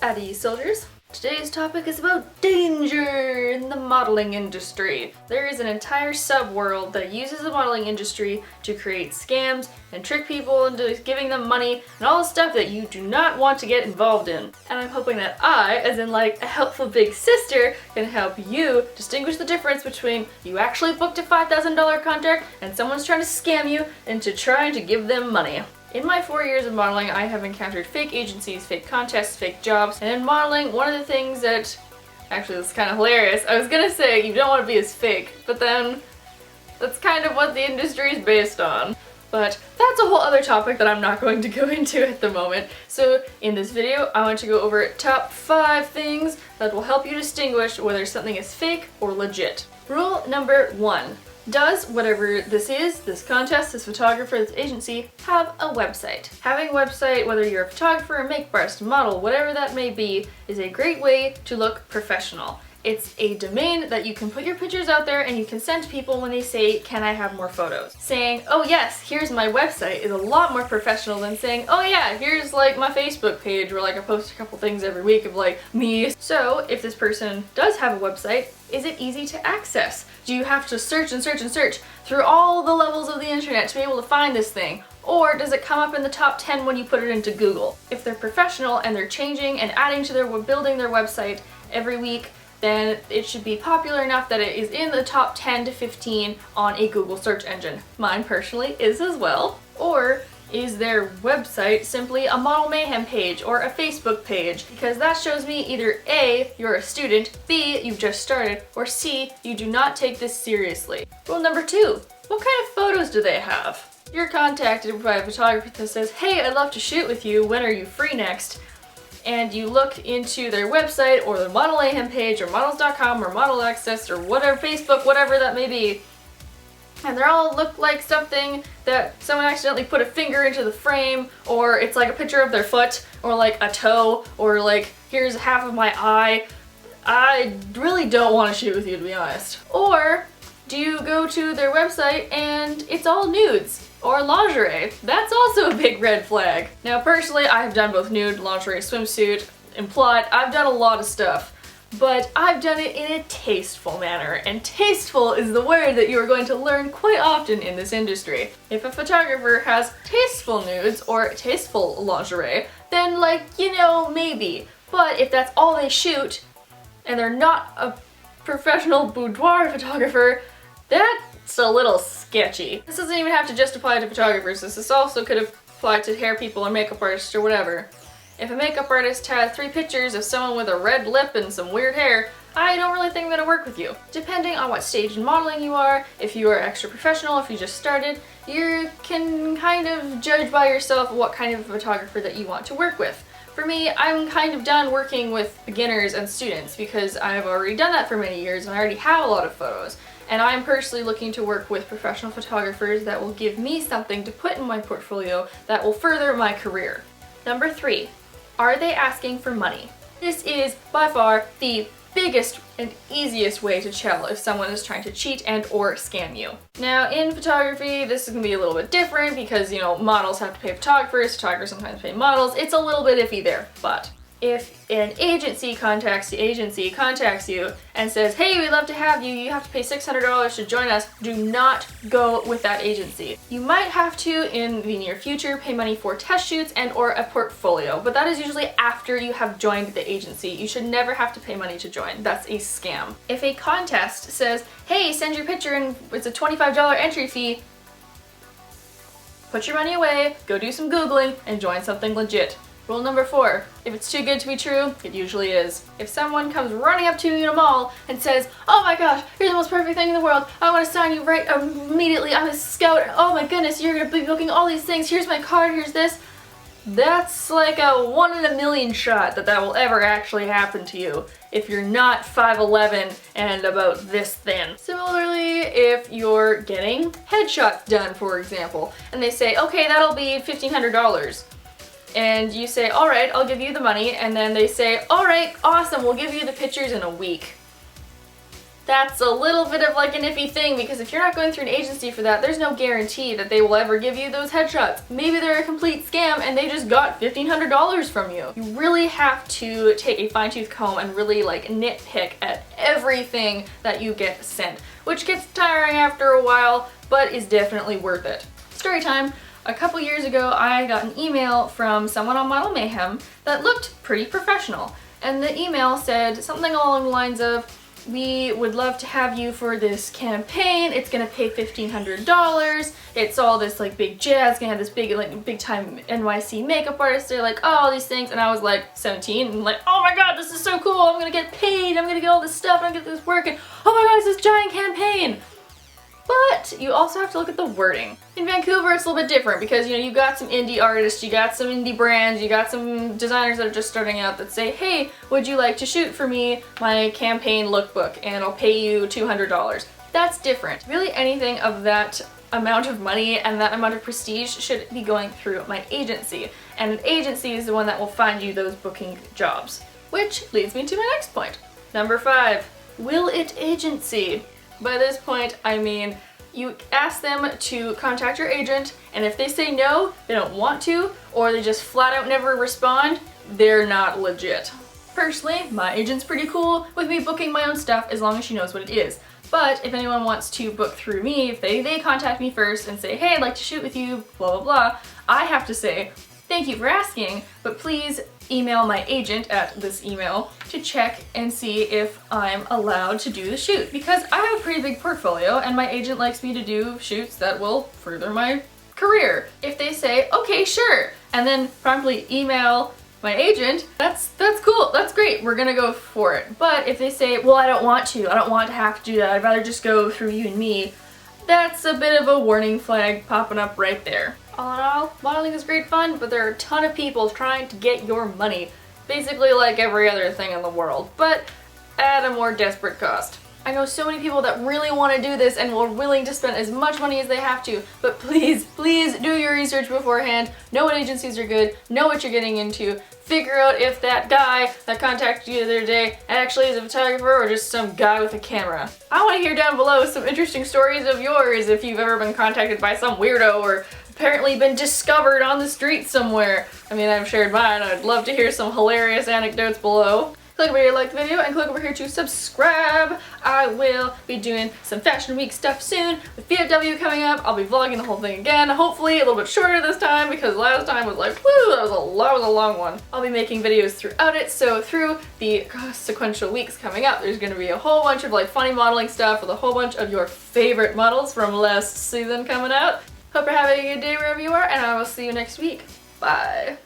Addy soldiers. Today's topic is about danger in the modeling industry. There is an entire sub-world that uses the modeling industry to create scams and trick people into giving them money and all the stuff that you do not want to get involved in. And I'm hoping that I, as in like a helpful big sister, can help you distinguish the difference between you actually booked a $5,000 contract and someone's trying to scam you into trying to give them money. In my 4 years of modeling, I have encountered fake agencies, fake contests, fake jobs, and in modeling, one of the things that, actually this is kind of hilarious, I was gonna say you don't want to be as fake, but then that's kind of what the industry is based on. But that's a whole other topic that I'm not going to go into at the moment. So in this video, I want to go over top 5 things that will help you distinguish whether something is fake or legit. Rule number 1. Does whatever this is, this contest, this photographer, this agency, have a website? Having a website, whether you're a photographer, a makeup artist, model, whatever that may be, is a great way to look professional. It's a domain that you can put your pictures out there and you can send to people when they say, can I have more photos? Saying, oh yes, here's my website is a lot more professional than saying, oh yeah, here's like my Facebook page where like I post a couple things every week of like me. So if this person does have a website, is it easy to access? Do you have to search and search and search through all the levels of the internet to be able to find this thing? Or does it come up in the top 10 when you put it into Google? If they're professional and they're changing and adding to building their website every week, then it should be popular enough that it is in the top 10 to 15 on a Google search engine. Mine personally is as well. Or is their website simply a Model Mayhem page or a Facebook page? Because that shows me either A, you're a student, B, you've just started, or C, you do not take this seriously. Rule number 2, what kind of photos do they have? You're contacted by a photographer that says, hey, I'd love to shoot with you, when are you free next? And you look into their website or the Model Mayhem page or models.com or Model Access or whatever, Facebook, whatever that may be, and they all look like something that someone accidentally put a finger into the frame, or it's like a picture of their foot, or like a toe, or like here's half of my eye. I really don't want to shoot with you, to be honest. Or do you go to their website and it's all nudes? Or lingerie. That's also a big red flag. Now personally, I have done both nude, lingerie, swimsuit, implied. I've done a lot of stuff, but I've done it in a tasteful manner, and tasteful is the word that you are going to learn quite often in this industry. If a photographer has tasteful nudes or tasteful lingerie, then like, you know, maybe. But if that's all they shoot, and they're not a professional boudoir photographer, that's a little sketchy. This doesn't even have to just apply to photographers. This also could apply to hair people or makeup artists or whatever. If a makeup artist has 3 pictures of someone with a red lip and some weird hair, I don't really think that'll work with you. Depending on what stage in modeling you are, if you are extra professional, if you just started, you can kind of judge by yourself what kind of photographer that you want to work with. For me, I'm kind of done working with beginners and students because I've already done that for many years and I already have a lot of photos. And I'm personally looking to work with professional photographers that will give me something to put in my portfolio that will further my career. Number 3, are they asking for money? This is by far the biggest and easiest way to tell if someone is trying to cheat and or scam you. Now in photography, this is gonna be a little bit different because, you know, models have to pay photographers sometimes pay models. It's a little bit iffy there, but if an agency contacts you and says, hey, we'd love to have you, you have to pay $600 to join us, do not go with that agency. You might have to, in the near future, pay money for test shoots and or a portfolio, but that is usually after you have joined the agency. You should never have to pay money to join. That's a scam. If a contest says, hey, send your picture and it's a $25 entry fee, put your money away, go do some Googling, and join something legit. Rule number 4, if it's too good to be true, it usually is. If someone comes running up to you in a mall and says, oh my gosh, you're the most perfect thing in the world, I want to sign you right immediately, I'm a scout, oh my goodness, you're going to be booking all these things, here's my card, here's this, that's like a 1 in a million shot that will ever actually happen to you if you're not 5'11" and about this thin. Similarly, if you're getting headshots done, for example, and they say, okay, that'll be $1,500. And you say, all right, I'll give you the money, and then they say, all right, awesome, we'll give you the pictures in a week. That's a little bit of like an iffy thing, because if you're not going through an agency for that, there's no guarantee that they will ever give you those headshots. Maybe they're a complete scam and they just got $1,500 from you. You really have to take a fine-tooth comb and really like nitpick at everything that you get sent, which gets tiring after a while, but is definitely worth it. Story time. A couple years ago, I got an email from someone on Model Mayhem that looked pretty professional. And the email said something along the lines of, "We would love to have you for this campaign. It's gonna pay $1,500. It's all this like big jazz. Gonna have this big time NYC makeup artist." They're like, "Oh, all these things," and I was like 17 and like, "Oh my god, this is so cool! I'm gonna get paid. I'm gonna get all this stuff. I'm gonna get this work, and oh my god, it's this giant campaign." But you also have to look at the wording. In Vancouver, it's a little bit different because, you know, you got some indie artists, you got some indie brands, you got some designers that are just starting out that say, "Hey, would you like to shoot for me my campaign lookbook and I'll pay you $200. That's different. Really, anything of that amount of money and that amount of prestige should be going through my agency. And an agency is the one that will find you those booking jobs. Which leads me to my next point. Number 5, will it agency? By this point, I mean, you ask them to contact your agent, and if they say no, they don't want to, or they just flat out never respond, they're not legit. Personally, my agent's pretty cool with me booking my own stuff as long as she knows what it is. But if anyone wants to book through me, if they contact me first and say, "Hey, I'd like to shoot with you, blah blah blah," I have to say, "Thank you for asking, but please email my agent at this email to check and see if I'm allowed to do the shoot," because I have a pretty big portfolio and my agent likes me to do shoots that will further my career. If they say, "Okay, sure," and then promptly email my agent, that's cool, that's great, we're gonna go for it. But if they say, "Well, I don't want to have to do that, I'd rather just go through you and me," that's a bit of a warning flag popping up right there. All in all, modeling is great fun, but there are a ton of people trying to get your money. Basically like every other thing in the world, but at a more desperate cost. I know so many people that really want to do this and are willing to spend as much money as they have to, but please, please do your research beforehand, know what agencies are good, know what you're getting into, figure out if that guy that contacted you the other day actually is a photographer or just some guy with a camera. I want to hear down below some interesting stories of yours if you've ever been contacted by some weirdo or apparently been discovered on the street somewhere. I mean, I've shared mine. I'd love to hear some hilarious anecdotes below. Click over here to like the video and click over here to subscribe. I will be doing some Fashion Week stuff soon. With VFW coming up, I'll be vlogging the whole thing again. Hopefully a little bit shorter this time because last time was like, woo, that was a long one. I'll be making videos throughout it, so through the sequential weeks coming up, there's gonna be a whole bunch of like funny modeling stuff with a whole bunch of your favorite models from last season coming out. Hope you're having a good day wherever you are, and I will see you next week. Bye.